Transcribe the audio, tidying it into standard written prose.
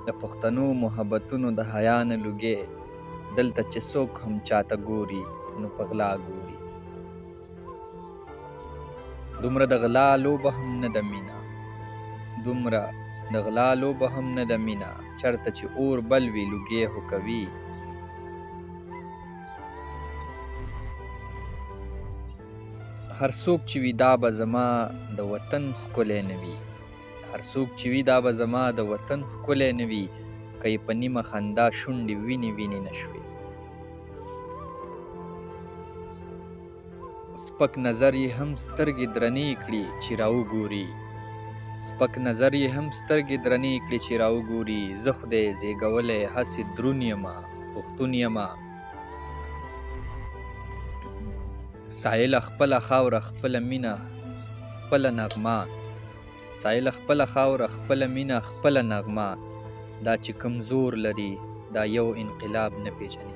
د پښتنو محبتونو د حیا نه لوګې، دلته چې څوک هم چاته ګوري نو په غلا ګوري. دومره د غلا لوبه هم نه ده مینه، دومره د غلا لوبه هم نه ده مینه، چرته چې اور بل وي لوګې هو کوي. هر څوک چې وي دا به زما د وطن ښکلی نه وي، هر څوک چې وي دا به زما د وطن ښکلی نه وي، که یې په نیمه خندا شونډې وینې وینې نه شوې. سپک نظر یې هم سترګې درنې کړي چې راوګوري، سپک نظر یې هم سترګې درنې کړي چې راوګوري. زه خدای زېږولی هسې دروند یمه پښتون یمه، سایله خپله خاوره خپله مینه خپله نغمه، سایله خپله خاوره خپله مینه خپله نغمه، دا چې کم زور لري دا یو انقلاب نه پیژني.